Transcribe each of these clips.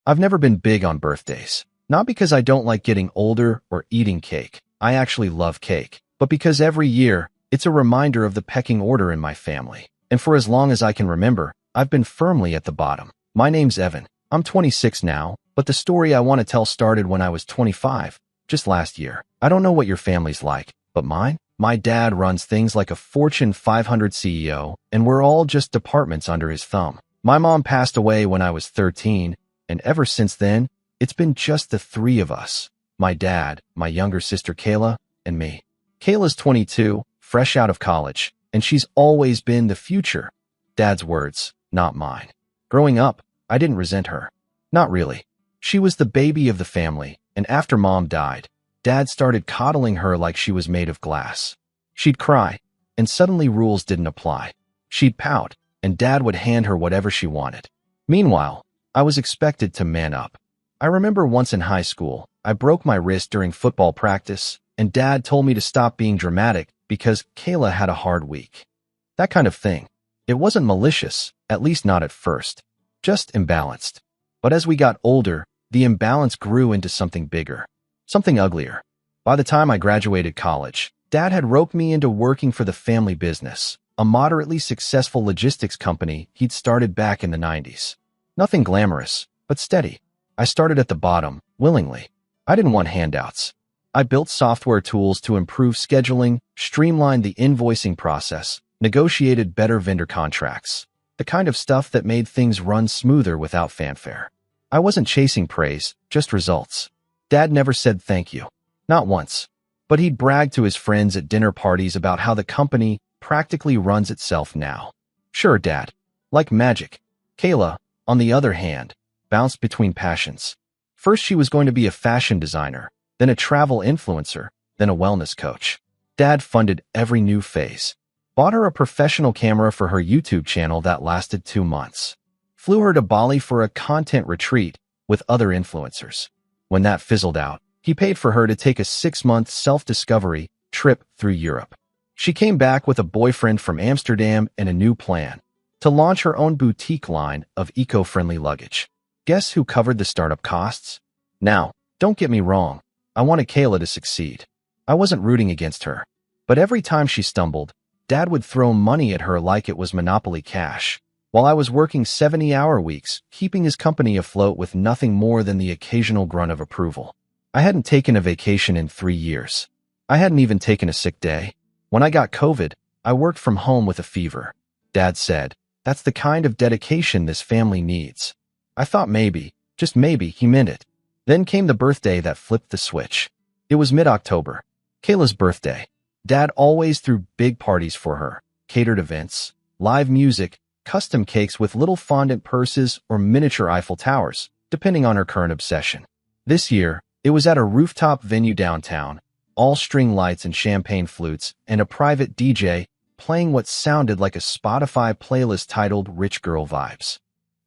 I've never been big on birthdays. Not because I don't like getting older or eating cake. I actually love cake. But because every year, it's a reminder of the pecking order in my family. And for as long as I can remember, I've been firmly at the bottom. My name's Evan. I'm 26 now, but the story I want to tell started when I was 25, just last year. I don't know what your family's like, but mine? My dad runs things like a Fortune 500 CEO, and we're all just departments under his thumb. My mom passed away when I was 13, and ever since then, it's been just the three of us. My dad, my younger sister Kayla, and me. Kayla's 22, fresh out of college, and she's always been the future. Dad's words, not mine. Growing up, I didn't resent her. Not really. She was the baby of the family, and after Mom died, Dad started coddling her like she was made of glass. She'd cry, and suddenly rules didn't apply. She'd pout, and Dad would hand her whatever she wanted. Meanwhile, I was expected to man up. I remember once in high school, I broke my wrist during football practice, and Dad told me to stop being dramatic because Kayla had a hard week. That kind of thing. It wasn't malicious, at least not at first. Just imbalanced. But as we got older, the imbalance grew into something bigger. Something uglier. By the time I graduated college, Dad had roped me into working for the family business, a moderately successful logistics company he'd started back in the 90s. Nothing glamorous, but steady. I started at the bottom, willingly. I didn't want handouts. I built software tools to improve scheduling, streamlined the invoicing process, negotiated better vendor contracts. The kind of stuff that made things run smoother without fanfare. I wasn't chasing praise, just results. Dad never said thank you. Not once. But he'd brag to his friends at dinner parties about how the company practically runs itself now. Sure, Dad. Like magic. Kayla, on the other hand, bounced between passions. First, she was going to be a fashion designer, then a travel influencer, then a wellness coach. Dad funded every new phase. Bought her a professional camera for her YouTube channel that lasted 2 months. Flew her to Bali for a content retreat with other influencers. When that fizzled out, he paid for her to take a 6-month self-discovery trip through Europe. She came back with a boyfriend from Amsterdam and a new plan to launch her own boutique line of eco-friendly luggage. Guess who covered the startup costs? Now, don't get me wrong. I wanted Kayla to succeed. I wasn't rooting against her. But every time she stumbled, Dad would throw money at her like it was Monopoly cash, while I was working 70-hour weeks, keeping his company afloat with nothing more than the occasional grunt of approval. I hadn't taken a vacation in 3 years. I hadn't even taken a sick day. When I got COVID, I worked from home with a fever. Dad said, "That's the kind of dedication this family needs." I thought maybe, just maybe, he meant it. Then came the birthday that flipped the switch. It was mid-October, Kayla's birthday. Dad always threw big parties for her, catered events, live music, custom cakes with little fondant purses or miniature Eiffel Towers, depending on her current obsession. This year, it was at a rooftop venue downtown, all string lights and champagne flutes, and a private DJ playing what sounded like a Spotify playlist titled Rich Girl Vibes.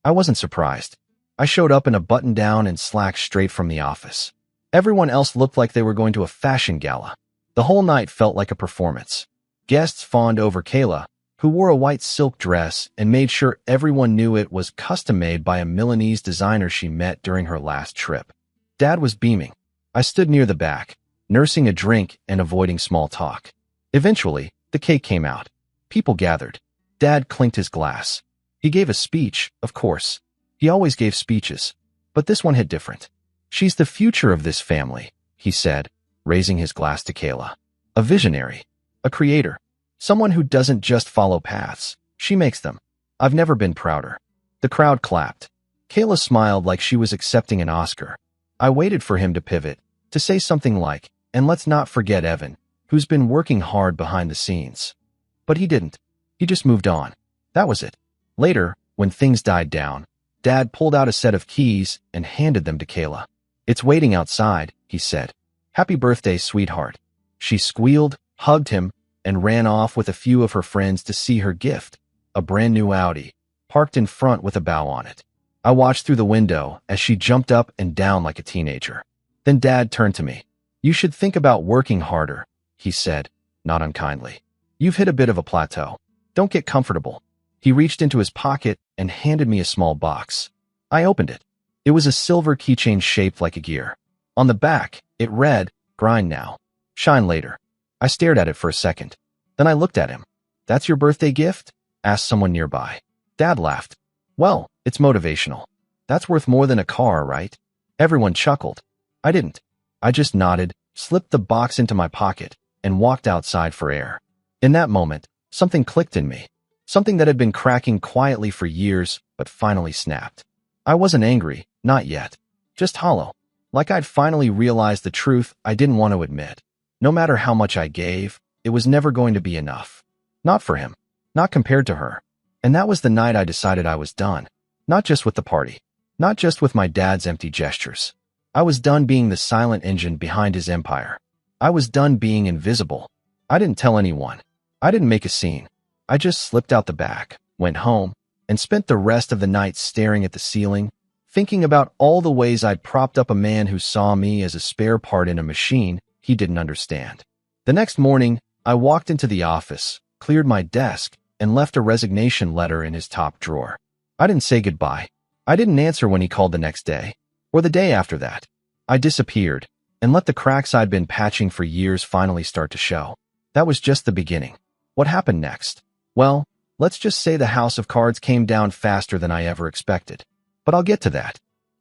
I wasn't surprised. I showed up in a button-down and slacks straight from the office. Everyone else looked like they were going to a fashion gala. The whole night felt like a performance. Guests fawned over Kayla, who wore a white silk dress and made sure everyone knew it was custom-made by a Milanese designer she met during her last trip. Dad was beaming. I stood near the back, nursing a drink and avoiding small talk. Eventually, the cake came out. People gathered. Dad clinked his glass. He gave a speech, of course. He always gave speeches, but this one hit different. "She's the future of this family," he said, raising his glass to Kayla. "A visionary. A creator. Someone who doesn't just follow paths. She makes them. I've never been prouder." The crowd clapped. Kayla smiled like she was accepting an Oscar. I waited for him to pivot, to say something like, "And let's not forget Evan, who's been working hard behind the scenes." But he didn't. He just moved on. That was it. Later, when things died down, Dad pulled out a set of keys and handed them to Kayla. "It's waiting outside," he said. "Happy birthday, sweetheart." She squealed, hugged him, and ran off with a few of her friends to see her gift, a brand new Audi, parked in front with a bow on it. I watched through the window as she jumped up and down like a teenager. Then Dad turned to me. "You should think about working harder," he said, not unkindly. "You've hit a bit of a plateau. Don't get comfortable." He reached into his pocket and handed me a small box. I opened it. It was a silver keychain shaped like a gear. On the back, it read, "Grind now. Shine later." I stared at it for a second. Then I looked at him. "That's your birthday gift?" asked someone nearby. Dad laughed. "Well, it's motivational. That's worth more than a car, right?" Everyone chuckled. I didn't. I just nodded, slipped the box into my pocket, and walked outside for air. In that moment, something clicked in me. Something that had been cracking quietly for years, but finally snapped. I wasn't angry, not yet. Just hollow. Like I'd finally realized the truth I didn't want to admit. No matter how much I gave, it was never going to be enough. Not for him. Not compared to her. And that was the night I decided I was done. Not just with the party. Not just with my dad's empty gestures. I was done being the silent engine behind his empire. I was done being invisible. I didn't tell anyone. I didn't make a scene. I just slipped out the back, went home, and spent the rest of the night staring at the ceiling, thinking about all the ways I'd propped up a man who saw me as a spare part in a machine he didn't understand. The next morning, I walked into the office, cleared my desk, and left a resignation letter in his top drawer. I didn't say goodbye. I didn't answer when he called the next day, or the day after that. I disappeared, and let the cracks I'd been patching for years finally start to show. That was just the beginning. What happened next? Well, let's just say the house of cards came down faster than I ever expected. But I'll get to that.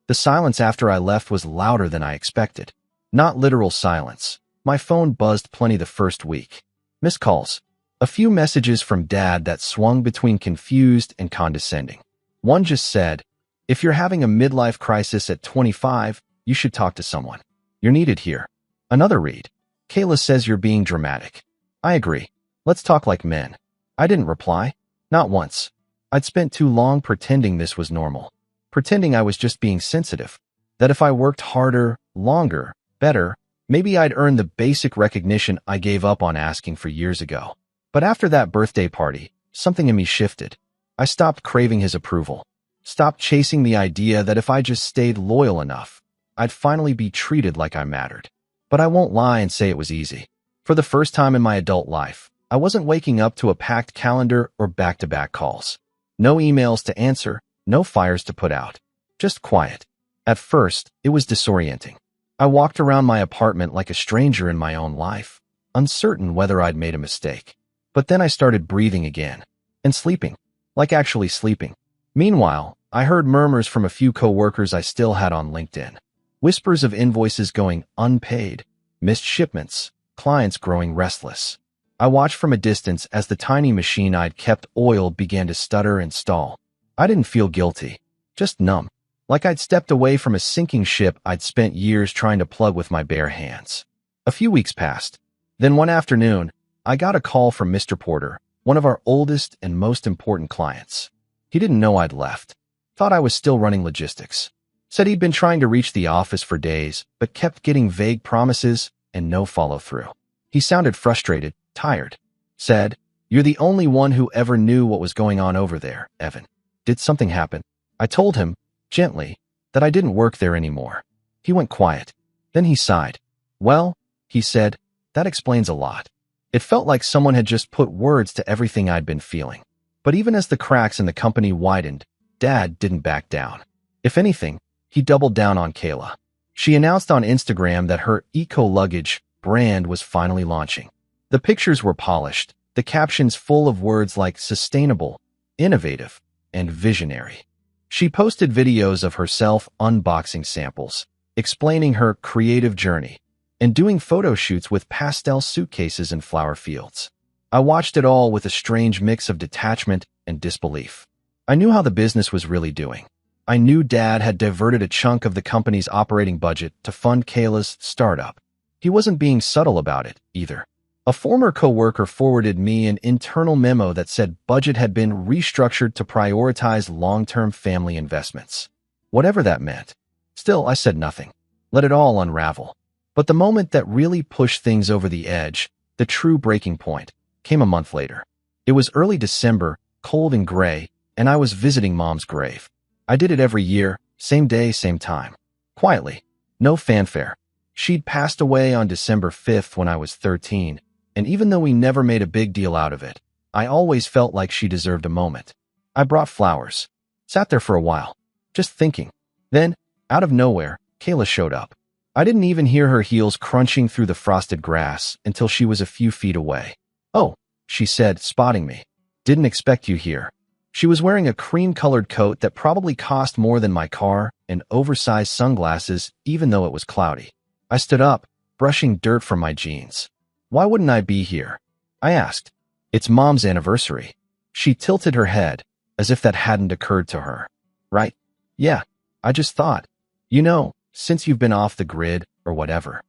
The silence after I left was louder than I expected. Not literal silence. My phone buzzed plenty the first week. Missed calls. A few messages from Dad that swung between confused and condescending. One just said, "If you're having a midlife crisis at 25, you should talk to someone. You're needed here." Another read, "Kayla says you're being dramatic." I agree. Let's talk like men. I didn't reply. Not once. I'd spent too long pretending this was normal. Pretending I was just being sensitive. That if I worked harder, longer, better, maybe I'd earn the basic recognition I gave up on asking for years ago. But after that birthday party, something in me shifted. I stopped craving his approval. Stopped chasing the idea that if I just stayed loyal enough, I'd finally be treated like I mattered. But I won't lie and say it was easy. For the first time in my adult life, I wasn't waking up to a packed calendar or back-to-back calls. No emails to answer, no fires to put out. Just quiet. At first, it was disorienting. I walked around my apartment like a stranger in my own life, uncertain whether I'd made a mistake. But then I started breathing again. And sleeping. Like actually sleeping. Meanwhile, I heard murmurs from a few coworkers I still had on LinkedIn. Whispers of invoices going unpaid, missed shipments, clients growing restless. I watched from a distance as the tiny machine I'd kept oiled began to stutter and stall. I didn't feel guilty, just numb, like I'd stepped away from a sinking ship I'd spent years trying to plug with my bare hands. A few weeks passed. Then one afternoon, I got a call from Mr. Porter, one of our oldest and most important clients. He didn't know I'd left. Thought I was still running logistics. Said he'd been trying to reach the office for days, but kept getting vague promises and no follow-through. He sounded frustrated, tired. Said, "You're the only one who ever knew what was going on over there, Evan. Did something happen?" I told him, gently, that I didn't work there anymore. He went quiet. Then he sighed. "Well," he said, "that explains a lot." It felt like someone had just put words to everything I'd been feeling. But even as the cracks in the company widened, Dad didn't back down. If anything, he doubled down on Kayla. She announced on Instagram that her eco-luggage brand was finally launching. The pictures were polished, the captions full of words like sustainable, innovative, and visionary. She posted videos of herself unboxing samples, explaining her creative journey, and doing photo shoots with pastel suitcases and flower fields. I watched it all with a strange mix of detachment and disbelief. I knew how the business was really doing. I knew Dad had diverted a chunk of the company's operating budget to fund Kayla's startup. He wasn't being subtle about it, either. A former coworker forwarded me an internal memo that said budget had been restructured to prioritize long-term family investments. Whatever that meant. Still, I said nothing. Let it all unravel. But the moment that really pushed things over the edge, the true breaking point, came a month later. It was early December, cold and gray, and I was visiting Mom's grave. I did it every year, same day, same time. Quietly. No fanfare. She'd passed away on December 5th when I was 13. And even though we never made a big deal out of it, I always felt like she deserved a moment. I brought flowers. Sat there for a while, just thinking. Then, Out of nowhere, Kayla showed up. I didn't even hear her heels crunching through the frosted grass until she was a few feet away. "Oh," she said, spotting me. "Didn't expect you here." She was wearing a cream-colored coat that probably cost more than my car and oversized sunglasses, even though it was cloudy. I stood up, brushing dirt from my jeans. "Why wouldn't I be here?" I asked. "It's Mom's anniversary." She tilted her head, as if that hadn't occurred to her. "Right? Yeah, I just thought. You know, since you've been off the grid, or whatever."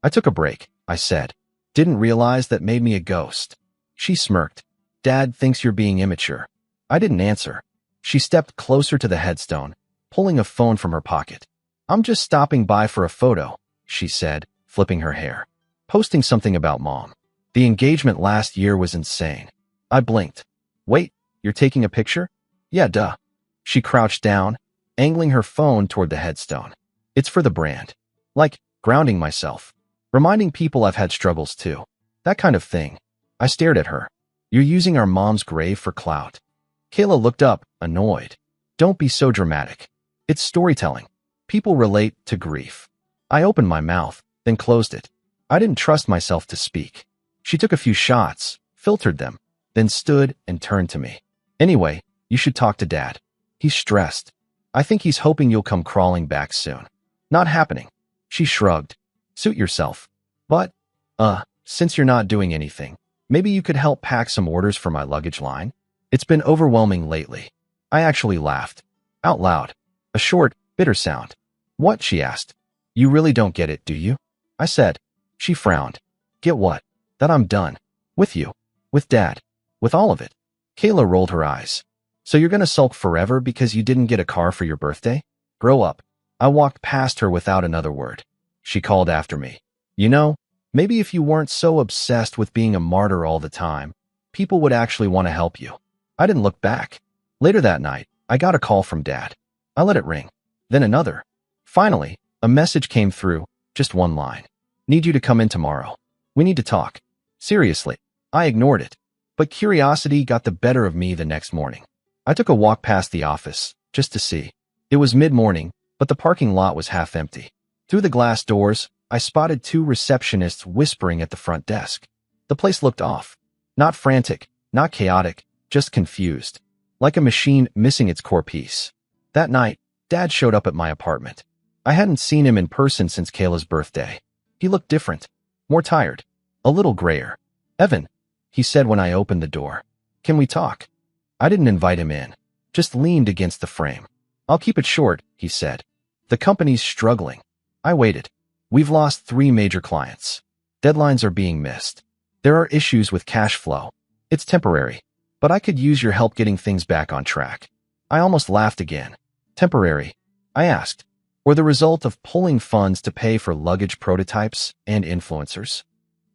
"I took a break," I said. "Didn't realize that made me a ghost." She smirked. "Dad thinks you're being immature." I didn't answer. She stepped closer to the headstone, pulling a phone from her pocket. "I'm just stopping by for a photo," she said, flipping her hair. "Posting something about Mom. The engagement last year was insane." I blinked. "Wait, you're taking a picture?" "Yeah, duh." She crouched down, angling her phone toward the headstone. "It's for the brand. Like, grounding myself. Reminding people I've had struggles too. That kind of thing." I stared at her. "You're using our mom's grave for clout." Kayla looked up, annoyed. "Don't be so dramatic. It's storytelling. People relate to grief." I opened my mouth, then closed it. I didn't trust myself to speak. She took a few shots, filtered them, then stood and turned to me. "Anyway, you should talk to Dad. He's stressed. I think he's hoping you'll come crawling back soon." "Not happening." She shrugged. "Suit yourself. But, since you're not doing anything, maybe you could help pack some orders for my luggage line? It's been overwhelming lately." I actually laughed. Out loud. A short, bitter sound. "What?" she asked. "You really don't get it, do you?" I said. She frowned. "Get what?" "That I'm done. With you. With Dad. With all of it." Kayla rolled her eyes. "So you're gonna sulk forever because you didn't get a car for your birthday? Grow up." I walked past her without another word. She called after me. "You know, maybe if you weren't so obsessed with being a martyr all the time, people would actually want to help you." I didn't look back. Later that night, I got a call from Dad. I let it ring. Then another. Finally, a message came through, just one line. "Need you to come in tomorrow. We need to talk." Seriously, I ignored it. But curiosity got the better of me the next morning. I took a walk past the office, just to see. It was mid-morning, but the parking lot was half empty. Through the glass doors, I spotted two receptionists whispering at the front desk. The place looked off. Not frantic, not chaotic, just confused. Like a machine missing its core piece. That night, Dad showed up at my apartment. I hadn't seen him in person since Kayla's birthday. He looked different. More tired. A little grayer. "Evan," he said when I opened the door. "Can we talk?" I didn't invite him in. Just leaned against the frame. "I'll keep it short," he said. "The company's struggling." I waited. "We've lost 3 major clients. Deadlines are being missed. There are issues with cash flow. It's temporary, but I could use your help getting things back on track." I almost laughed again. "Temporary?" I asked. "Or the result of pulling funds to pay for luggage prototypes and influencers?"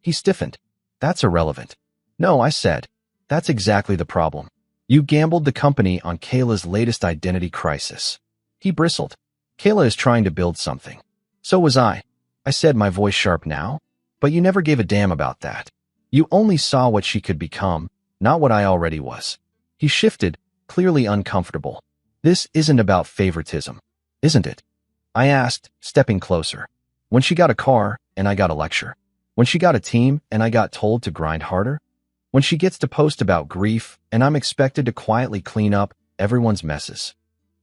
He stiffened. "That's irrelevant." "No," I said. "That's exactly the problem. You gambled the company on Kayla's latest identity crisis." He bristled. "Kayla is trying to build something. So was I said, my voice sharp now. "But you never gave a damn about that. You only saw what she could become, not what I already was." He shifted, clearly uncomfortable. "This isn't about favoritism, isn't it?" I asked, stepping closer. "When she got a car, and I got a lecture. When she got a team, and I got told to grind harder. When she gets to post about grief, and I'm expected to quietly clean up everyone's messes."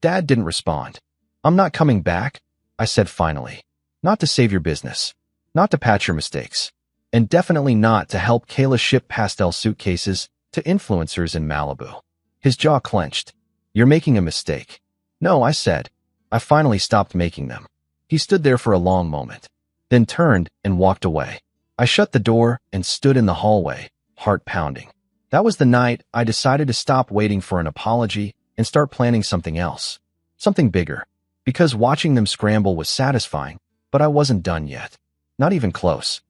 Dad didn't respond. "I'm not coming back," I said finally. "Not to save your business. Not to patch your mistakes. And definitely not to help Kayla ship pastel suitcases to influencers in Malibu." His jaw clenched. "You're making a mistake." "No," I said. "I finally stopped making them." He stood there for a long moment, then turned and walked away. I shut the door and stood in the hallway, heart pounding. That was the night I decided to stop waiting for an apology and start planning something else. Something bigger. Because watching them scramble was satisfying, but I wasn't done yet. Not even close.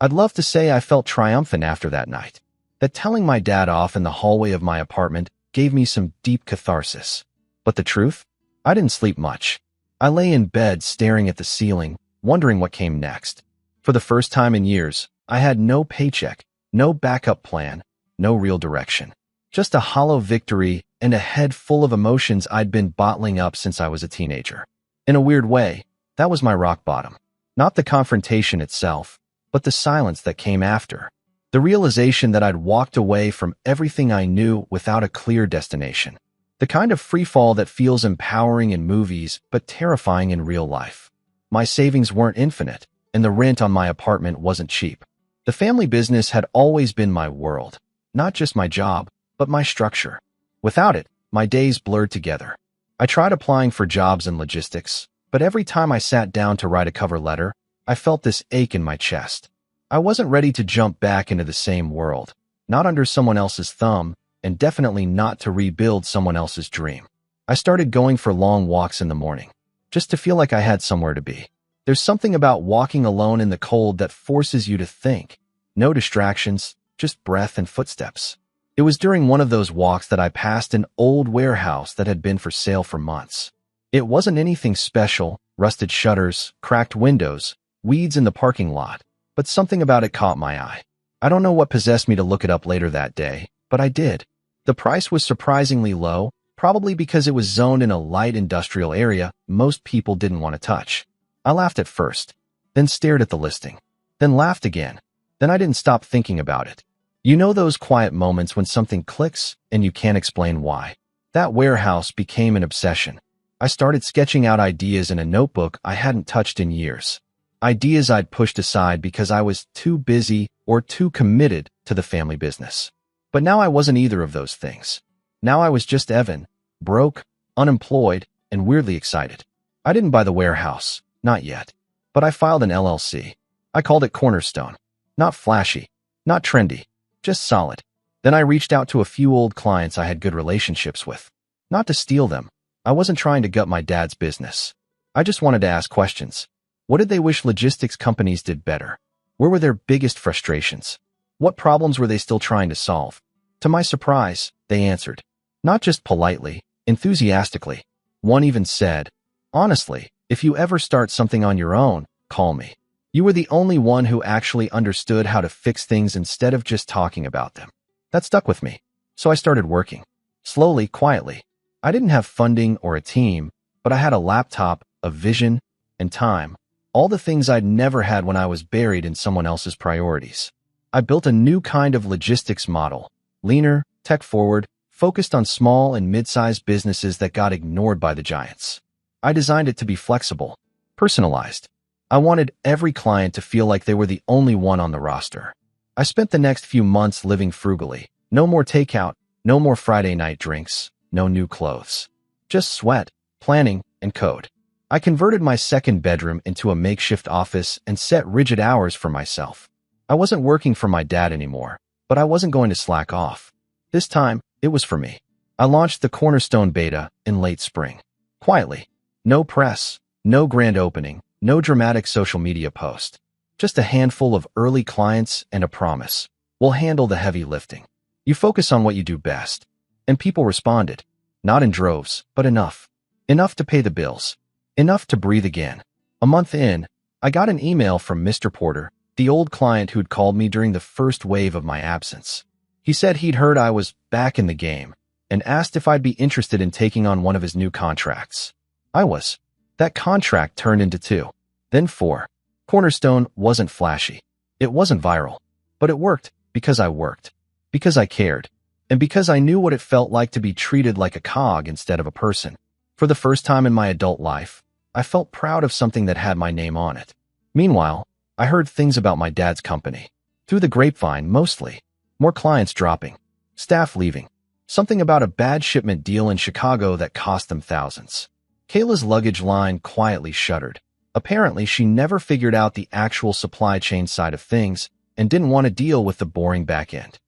I'd love to say I felt triumphant after that night. That telling my dad off in the hallway of my apartment gave me some deep catharsis. But the truth? I didn't sleep much. I lay in bed staring at the ceiling, wondering what came next. For the first time in years, I had no paycheck, no backup plan, no real direction. Just a hollow victory and a head full of emotions I'd been bottling up since I was a teenager. In a weird way, that was my rock bottom. Not the confrontation itself, but the silence that came after. The realization that I'd walked away from everything I knew without a clear destination. The kind of freefall that feels empowering in movies but terrifying in real life. My savings weren't infinite, and the rent on my apartment wasn't cheap. The family business had always been my world, not just my job, but my structure. Without it, my days blurred together. I tried applying for jobs in logistics, but every time I sat down to write a cover letter, I felt this ache in my chest. I wasn't ready to jump back into the same world, not under someone else's thumb, and definitely not to rebuild someone else's dream. I started going for long walks in the morning, just to feel like I had somewhere to be. There's something about walking alone in the cold that forces you to think. No distractions, just breath and footsteps. It was during one of those walks that I passed an old warehouse that had been for sale for months. It wasn't anything special, rusted shutters, cracked windows, weeds in the parking lot, but something about it caught my eye. I don't know what possessed me to look it up later that day, but I did. The price was surprisingly low, probably because it was zoned in a light industrial area most people didn't want to touch. I laughed at first, then stared at the listing, then laughed again. Then I didn't stop thinking about it. You know those quiet moments when something clicks and you can't explain why? That warehouse became an obsession. I started sketching out ideas in a notebook I hadn't touched in years. Ideas I'd pushed aside because I was too busy or too committed to the family business. But now I wasn't either of those things. Now I was just Evan, broke, unemployed, and weirdly excited. I didn't buy the warehouse, not yet. But I filed an LLC. I called it Cornerstone. Not flashy, not trendy, just solid. Then I reached out to a few old clients I had good relationships with. Not to steal them. I wasn't trying to gut my dad's business. I just wanted to ask questions. What did they wish logistics companies did better? Where were their biggest frustrations? What problems were they still trying to solve? To my surprise, they answered. Not just politely, enthusiastically. One even said, "Honestly, if you ever start something on your own, call me." You were the only one who actually understood how to fix things instead of just talking about them. That stuck with me. So I started working. Slowly, quietly. I didn't have funding or a team, but I had a laptop, a vision, and time. All the things I'd never had when I was buried in someone else's priorities. I built a new kind of logistics model. Leaner, tech-forward, focused on small and mid-sized businesses that got ignored by the giants. I designed it to be flexible, personalized. I wanted every client to feel like they were the only one on the roster. I spent the next few months living frugally. No more takeout, no more Friday night drinks, no new clothes. Just sweat, planning, and code. I converted my second bedroom into a makeshift office and set rigid hours for myself. I wasn't working for my dad anymore, but I wasn't going to slack off. This time, it was for me. I launched the Cornerstone beta in late spring. Quietly. No press, no grand opening, no dramatic social media post. Just a handful of early clients and a promise. We'll handle the heavy lifting. You focus on what you do best. And people responded. Not in droves, but enough. Enough to pay the bills. Enough to breathe again. A month in, I got an email from Mr. Porter, the old client who'd called me during the first wave of my absence. He said he'd heard I was back in the game and asked if I'd be interested in taking on one of his new contracts. I was. That contract turned into 2, then 4. Cornerstone wasn't flashy. It wasn't viral. But it worked because I worked. Because I cared. And because I knew what it felt like to be treated like a cog instead of a person. For the first time in my adult life, I felt proud of something that had my name on it. Meanwhile, I heard things about my dad's company. Through the grapevine, mostly. More clients dropping. Staff leaving. Something about a bad shipment deal in Chicago that cost them thousands. Kayla's luggage line quietly shuttered. Apparently, she never figured out the actual supply chain side of things and didn't want to deal with the boring back end.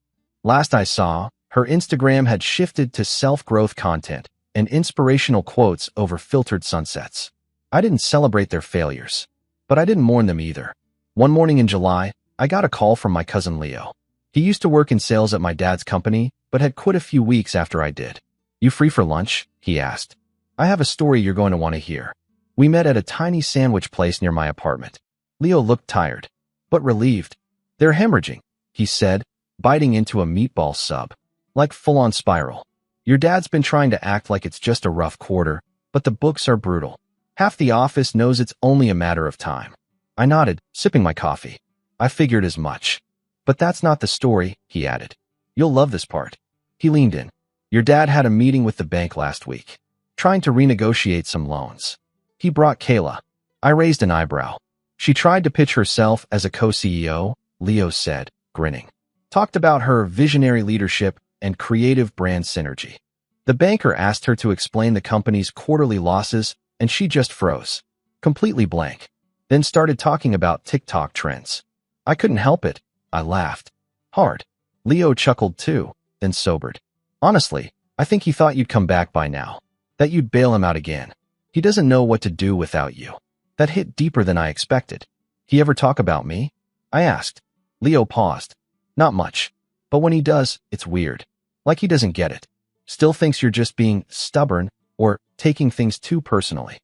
Last I saw, her Instagram had shifted to self-growth content and inspirational quotes over filtered sunsets. I didn't celebrate their failures, but I didn't mourn them either. One morning in July, I got a call from my cousin Leo. He used to work in sales at my dad's company, but had quit a few weeks after I did. "You free for lunch?" he asked. "I have a story you're going to want to hear." We met at a tiny sandwich place near my apartment. Leo looked tired, but relieved. "They're hemorrhaging," he said, biting into a meatball sub. "Like full-on spiral. Your dad's been trying to act like it's just a rough quarter, but the books are brutal. Half the office knows it's only a matter of time. I nodded, sipping my coffee. I figured as much. But that's not the story, he added. You'll love this part. He leaned in. Your dad had a meeting with the bank last week, trying to renegotiate some loans. He brought Kayla. I raised an eyebrow. She tried to pitch herself as a co-CEO, Leo said, grinning. Talked about her visionary leadership and creative brand synergy. The banker asked her to explain the company's quarterly losses, and she just froze, completely blank, then started talking about TikTok trends. I couldn't help it. I laughed. Hard. Leo chuckled too, then sobered. Honestly, I think he thought you'd come back by now, that you'd bail him out again. He doesn't know what to do without you. That hit deeper than I expected. He ever talk about me? I asked. Leo paused. Not much. But when he does, it's weird. Like he doesn't get it. Still thinks you're just being stubborn or taking things too personally.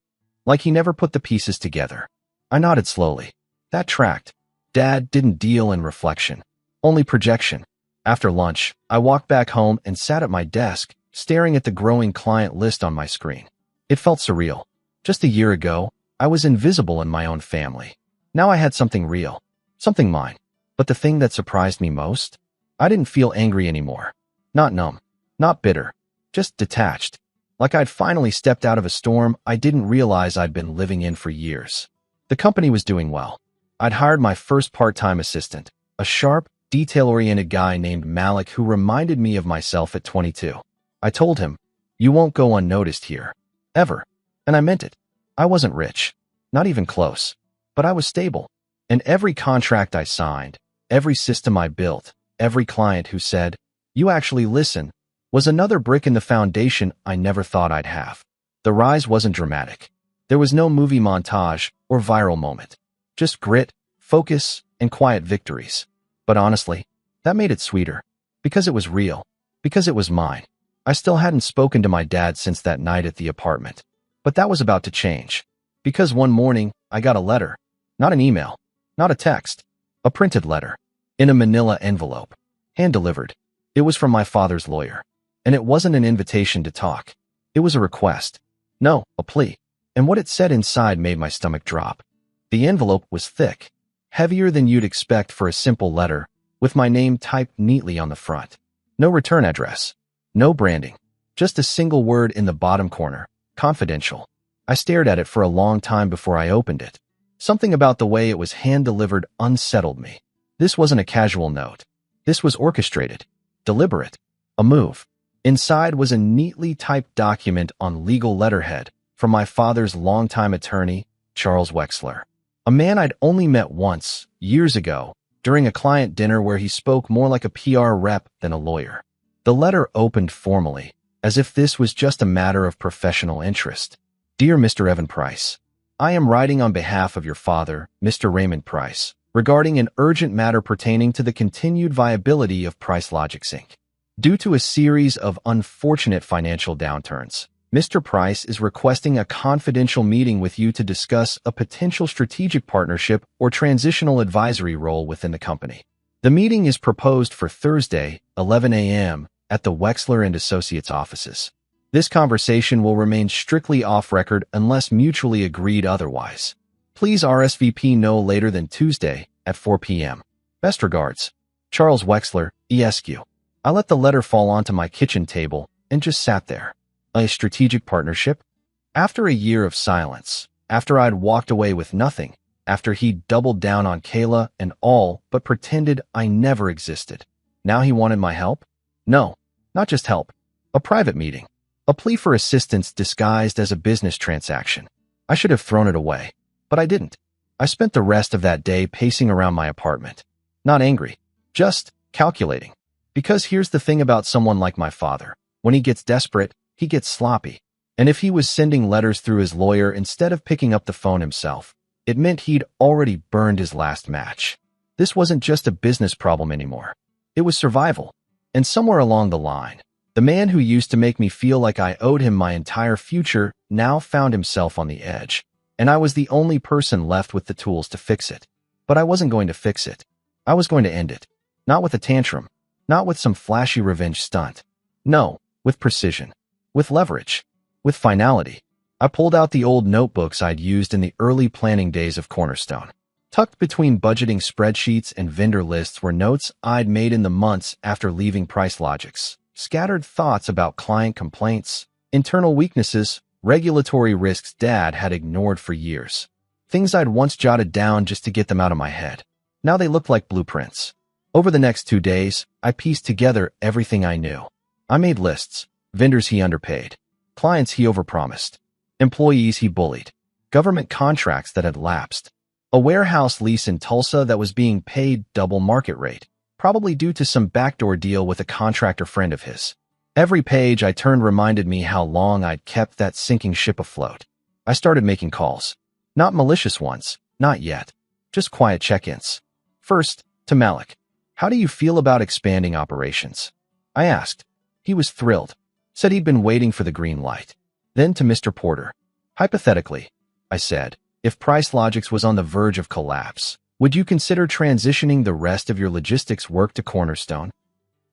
Like he never put the pieces together. I nodded slowly. That tracked. Dad didn't deal in reflection. Only projection. After lunch, I walked back home and sat at my desk, staring at the growing client list on my screen. It felt surreal. Just a year ago, I was invisible in my own family. Now I had something real. Something mine. But the thing that surprised me most? I didn't feel angry anymore. Not numb. Not bitter. Just detached. Like I'd finally stepped out of a storm I didn't realize I'd been living in for years. The company was doing well. I'd hired my first part-time assistant, a sharp, detail-oriented guy named Malik who reminded me of myself at 22. I told him, you won't go unnoticed here. Ever. And I meant it. I wasn't rich. Not even close. But I was stable. And every contract I signed, every system I built, every client who said, you actually listen, was another brick in the foundation I never thought I'd have. The rise wasn't dramatic. There was no movie montage or viral moment. Just grit, focus, and quiet victories. But honestly, that made it sweeter. Because it was real. Because it was mine. I still hadn't spoken to my dad since that night at the apartment. But that was about to change. Because one morning, I got a letter. Not an email. Not a text. A printed letter. In a manila envelope. Hand-delivered. It was from my father's lawyer. And it wasn't an invitation to talk. It was a request. No, a plea. And what it said inside made my stomach drop. The envelope was thick. Heavier than you'd expect for a simple letter, with my name typed neatly on the front. No return address. No branding. Just a single word in the bottom corner. Confidential. I stared at it for a long time before I opened it. Something about the way it was hand-delivered unsettled me. This wasn't a casual note. This was orchestrated. Deliberate. A move. Inside was a neatly typed document on legal letterhead from my father's longtime attorney, Charles Wexler. A man I'd only met once, years ago, during a client dinner where he spoke more like a PR rep than a lawyer. The letter opened formally, as if this was just a matter of professional interest. Dear Mr. Evan Price, I am writing on behalf of your father, Mr. Raymond Price, regarding an urgent matter pertaining to the continued viability of PriceLogix Inc. Due to a series of unfortunate financial downturns, Mr. Price is requesting a confidential meeting with you to discuss a potential strategic partnership or transitional advisory role within the company. The meeting is proposed for Thursday, 11 a.m., at the Wexler & Associates offices. This conversation will remain strictly off-record unless mutually agreed otherwise. Please RSVP no later than Tuesday at 4 p.m. Best regards, Charles Wexler, ESQ. I let the letter fall onto my kitchen table and just sat there. A strategic partnership? After a year of silence, after I'd walked away with nothing, after he'd doubled down on Kayla and all but pretended I never existed, now he wanted my help? No, not just help. A private meeting. A plea for assistance disguised as a business transaction. I should have thrown it away, but I didn't. I spent the rest of that day pacing around my apartment. Not angry, just calculating. Because here's the thing about someone like my father. When he gets desperate, he gets sloppy. And if he was sending letters through his lawyer instead of picking up the phone himself, it meant he'd already burned his last match. This wasn't just a business problem anymore. It was survival. And somewhere along the line, the man who used to make me feel like I owed him my entire future now found himself on the edge. And I was the only person left with the tools to fix it. But I wasn't going to fix it. I was going to end it. Not with a tantrum. Not with some flashy revenge stunt. No, with precision. With leverage. With finality. I pulled out the old notebooks I'd used in the early planning days of Cornerstone. Tucked between budgeting spreadsheets and vendor lists were notes I'd made in the months after leaving PriceLogix, scattered thoughts about client complaints, internal weaknesses, regulatory risks Dad had ignored for years. Things I'd once jotted down just to get them out of my head. Now they looked like blueprints. Over the next 2 days, I pieced together everything I knew. I made lists: vendors he underpaid, clients he overpromised, employees he bullied, government contracts that had lapsed, a warehouse lease in Tulsa that was being paid double market rate, probably due to some backdoor deal with a contractor friend of his. Every page I turned reminded me how long I'd kept that sinking ship afloat. I started making calls. Not malicious ones, not yet. Just quiet check-ins. First, to Malik. "How do you feel about expanding operations?" I asked. He was thrilled. Said he'd been waiting for the green light. Then to Mr. Porter. "Hypothetically," I said, "if PriceLogix was on the verge of collapse, would you consider transitioning the rest of your logistics work to Cornerstone?"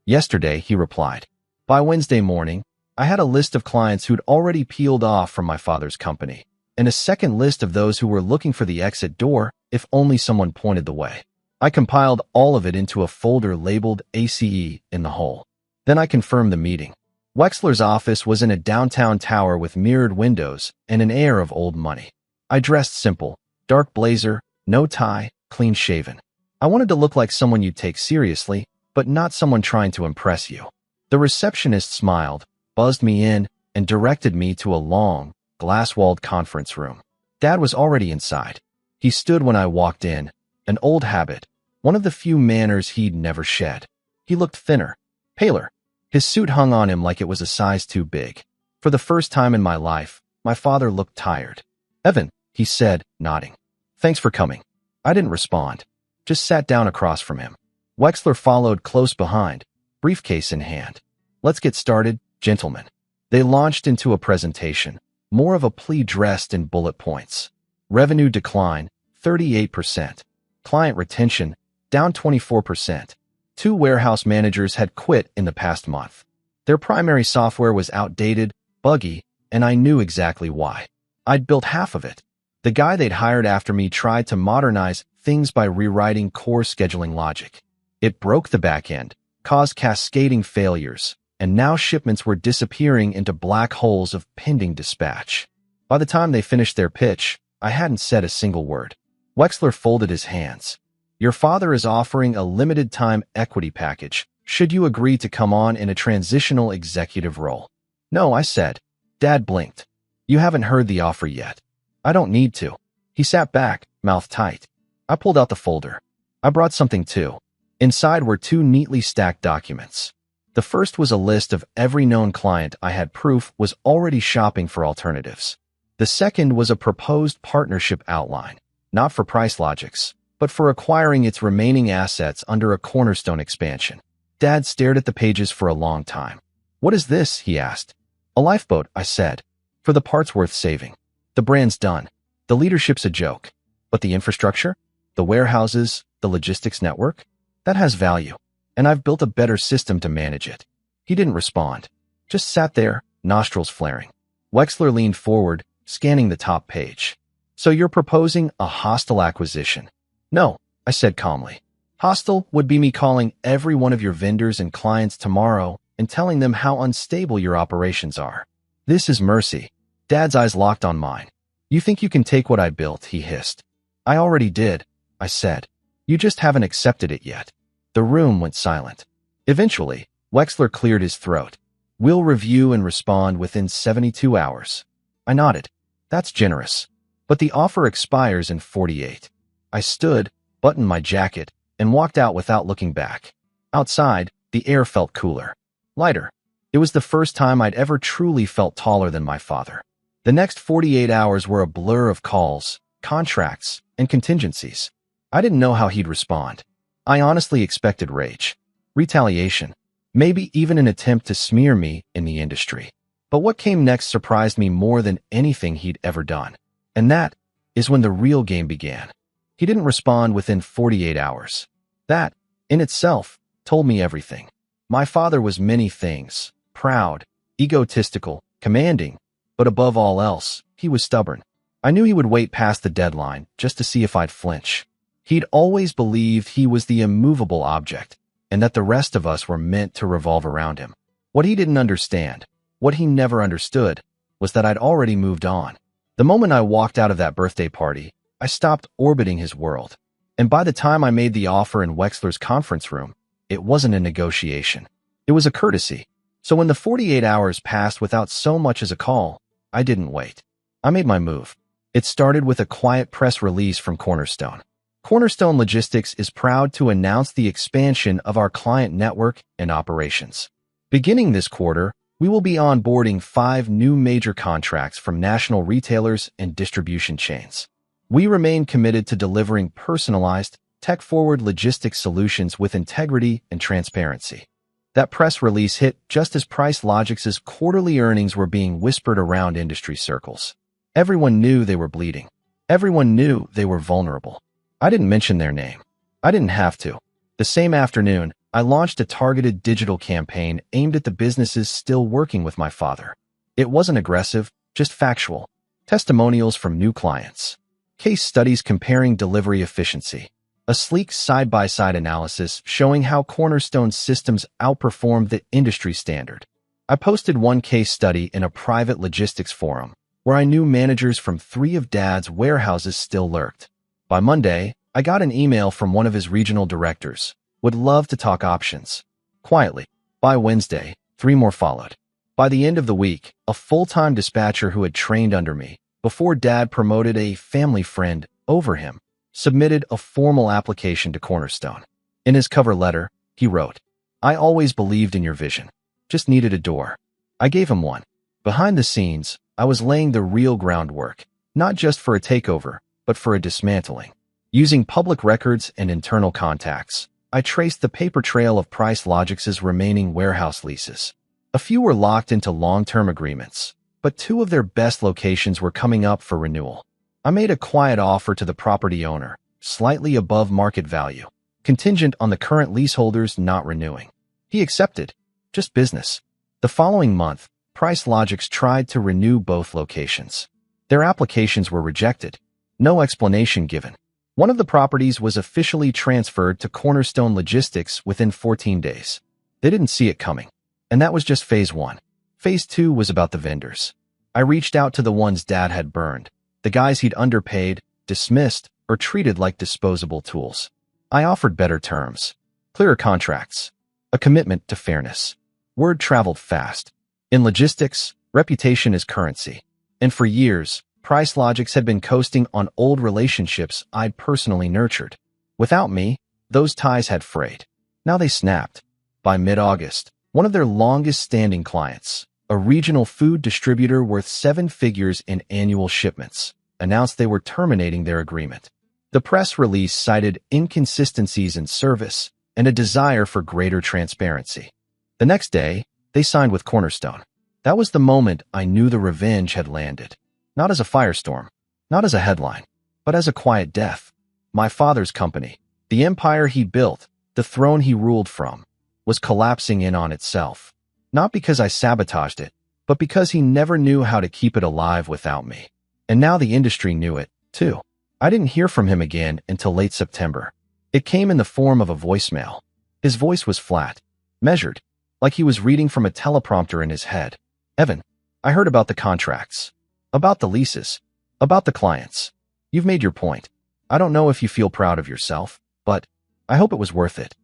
"Yesterday," he replied. By Wednesday morning, I had a list of clients who'd already peeled off from my father's company, and a second list of those who were looking for the exit door if only someone pointed the way. I compiled all of it into a folder labeled ACE in the hole. Then I confirmed the meeting. Wexler's office was in a downtown tower with mirrored windows and an air of old money. I dressed simple: dark blazer, no tie, clean shaven. I wanted to look like someone you'd take seriously, but not someone trying to impress you. The receptionist smiled, buzzed me in, and directed me to a long, glass-walled conference room. Dad was already inside. He stood when I walked in, an old habit, one of the few manners he'd never shed. He looked thinner, paler. His suit hung on him like it was a size too big. For the first time in my life, my father looked tired. "Evan," he said, nodding. "Thanks for coming." I didn't respond, just sat down across from him. Wexler followed close behind, briefcase in hand. "Let's get started, gentlemen." They launched into a presentation, more of a plea dressed in bullet points. Revenue decline, 38%. Client retention, down 24%. 2 warehouse managers had quit in the past month. Their primary software was outdated, buggy, and I knew exactly why. I'd built half of it. The guy they'd hired after me tried to modernize things by rewriting core scheduling logic. It broke the back end, caused cascading failures, and now shipments were disappearing into black holes of pending dispatch. By the time they finished their pitch, I hadn't said a single word. Wexler folded his hands. "Your father is offering a limited-time equity package, should you agree to come on in a transitional executive role." "No," I said. Dad blinked. "You haven't heard the offer yet." "I don't need to." He sat back, mouth tight. I pulled out the folder. I brought something too. Inside were 2 neatly stacked documents. The first was a list of every known client I had proof was already shopping for alternatives. The second was a proposed partnership outline, not for PriceLogix, but for acquiring its remaining assets under a Cornerstone expansion. Dad stared at the pages for a long time. "What is this?" he asked. "A lifeboat," I said. "For the parts worth saving. The brand's done. The leadership's a joke. But the infrastructure? The warehouses, the logistics network? That has value, and I've built a better system to manage it." He didn't respond, just sat there, nostrils flaring. Wexler leaned forward, scanning the top page. "So you're proposing a hostile acquisition?" "No," I said calmly. "Hostile would be me calling every one of your vendors and clients tomorrow and telling them how unstable your operations are. This is mercy." Dad's eyes locked on mine. "You think you can take what I built?" he hissed. "I already did," I said. "You just haven't accepted it yet." The room went silent. Eventually, Wexler cleared his throat. "We'll review and respond within 72 hours. I nodded. "That's generous. But the offer expires in 48. I stood, buttoned my jacket, and walked out without looking back. Outside, the air felt cooler, lighter. It was the first time I'd ever truly felt taller than my father. The next 48 hours were a blur of calls, contracts, and contingencies. I didn't know how he'd respond. I honestly expected rage, retaliation, maybe even an attempt to smear me in the industry. But what came next surprised me more than anything he'd ever done. And that is when the real game began. He didn't respond within 48 hours. That, in itself, told me everything. My father was many things: proud, egotistical, commanding, But above all else, he was stubborn. I knew he would wait past the deadline just to see if I'd flinch. He'd always believed he was the immovable object, and that the rest of us were meant to revolve around him. What he didn't understand, what he never understood, was that I'd already moved on. The moment I walked out of that birthday party, I stopped orbiting his world. And by the time I made the offer in Wexler's conference room, it wasn't a negotiation. It was a courtesy. So when the 48 hours passed without so much as a call, I didn't wait. I made my move. It started with a quiet press release from Cornerstone. Cornerstone Logistics is proud to announce the expansion of our client network and operations. Beginning this quarter, we will be onboarding 5 new major contracts from national retailers and distribution chains. We remain committed to delivering personalized, tech-forward logistics solutions with integrity and transparency. That press release hit just as PriceLogix's quarterly earnings were being whispered around industry circles. Everyone knew they were bleeding. Everyone knew they were vulnerable. I didn't mention their name. I didn't have to. The same afternoon, I launched a targeted digital campaign aimed at the businesses still working with my father. It wasn't aggressive, just factual. Testimonials from new clients. Case studies comparing delivery efficiency. A sleek side-by-side analysis showing how Cornerstone's systems outperformed the industry standard. I posted one case study in a private logistics forum, where I knew managers from 3 of Dad's warehouses still lurked. By Monday, I got an email from one of his regional directors. Would love to talk options. Quietly. By Wednesday, 3 more followed. By the end of the week, a full-time dispatcher who had trained under me, before Dad promoted a family friend over him, submitted a formal application to Cornerstone. In his cover letter, he wrote, "I always believed in your vision. Just needed a door." I gave him one. Behind the scenes, I was laying the real groundwork, not just for a takeover, but for a dismantling. Using public records and internal contacts, I traced the paper trail of PriceLogix's remaining warehouse leases. A few were locked into long-term agreements, but 2 of their best locations were coming up for renewal. I made a quiet offer to the property owner, slightly above market value, contingent on the current leaseholders not renewing. He accepted. Just business. The following month, PriceLogix tried to renew both locations. Their applications were rejected. No explanation given. One of the properties was officially transferred to Cornerstone Logistics within 14 days. They didn't see it coming. And that was just phase 1. Phase 2 was about the vendors. I reached out to the ones Dad had burned, the guys he'd underpaid, dismissed, or treated like disposable tools. I offered better terms, clearer contracts, a commitment to fairness. Word traveled fast. In logistics, reputation is currency. And for years, PriceLogix had been coasting on old relationships I'd personally nurtured. Without me, those ties had frayed. Now they snapped. By mid-August, one of their longest-standing clients, a regional food distributor worth 7 figures in annual shipments, announced they were terminating their agreement. The press release cited inconsistencies in service and a desire for greater transparency. The next day, they signed with Cornerstone. That was the moment I knew the revenge had landed. Not as a firestorm, not as a headline, but as a quiet death. My father's company, the empire he built, the throne he ruled from, was collapsing in on itself. Not because I sabotaged it, but because he never knew how to keep it alive without me. And now the industry knew it, too. I didn't hear from him again until late September. It came in the form of a voicemail. His voice was flat, measured, like he was reading from a teleprompter in his head. "Evan, I heard about the contracts. About the leases. About the clients. You've made your point. I don't know if you feel proud of yourself, but I hope it was worth it."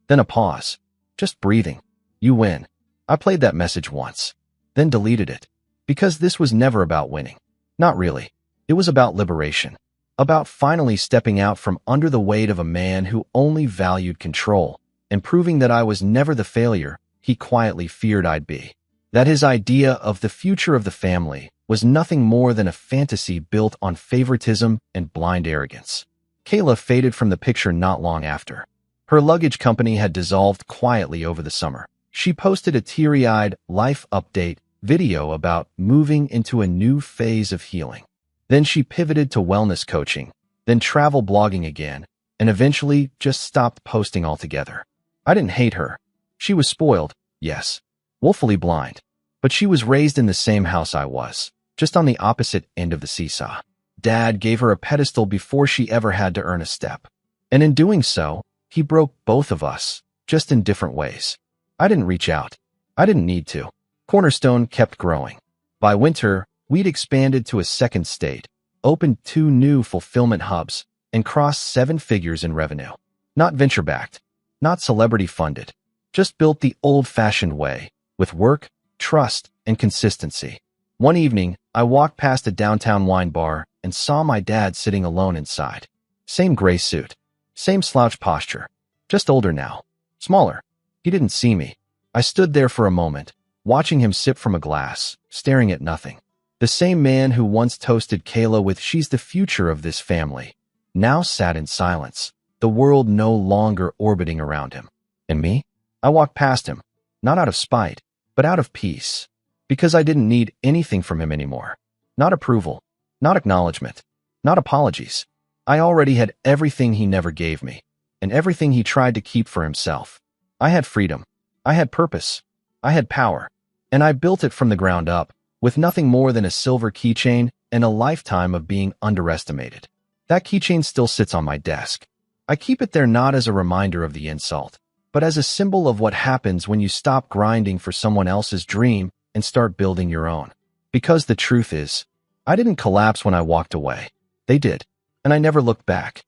Then a pause. Just breathing. "You win." I played that message once, then deleted it. Because this was never about winning. Not really. It was about liberation. About finally stepping out from under the weight of a man who only valued control, and proving that I was never the failure he quietly feared I'd be. That his idea of the future of the family was nothing more than a fantasy built on favoritism and blind arrogance. Kayla faded from the picture not long after. Her luggage company had dissolved quietly over the summer. She posted a teary-eyed life update video about moving into a new phase of healing. Then she pivoted to wellness coaching, then travel blogging again, and eventually just stopped posting altogether. I didn't hate her. She was spoiled, yes, woefully blind. But she was raised in the same house I was. just on the opposite end of the seesaw. Dad gave her a pedestal before she ever had to earn a step. And in doing so, he broke both of us, just in different ways. I didn't reach out. I didn't need to. Cornerstone kept growing. By winter, we'd expanded to a second state, opened 2 new fulfillment hubs, and crossed 7 figures in revenue. Not venture-backed, not celebrity-funded, just built the old-fashioned way, with work, trust, and consistency. One evening, I walked past a downtown wine bar and saw my dad sitting alone inside. Same gray suit, same slouch posture, just older now, smaller. He didn't see me. I stood there for a moment, watching him sip from a glass, staring at nothing. The same man who once toasted Kayla with "she's the future of this family" now sat in silence, the world no longer orbiting around him. And me? I walked past him, not out of spite, but out of peace, because I didn't need anything from him anymore. Not approval, not acknowledgement, not apologies. I already had everything he never gave me, and everything he tried to keep for himself. I had freedom. I had purpose. I had power. And I built it from the ground up, with nothing more than a silver keychain and a lifetime of being underestimated. That keychain still sits on my desk. I keep it there not as a reminder of the insult, but as a symbol of what happens when you stop grinding for someone else's dream and start building your own. Because the truth is, I didn't collapse when I walked away. They did. And I never looked back.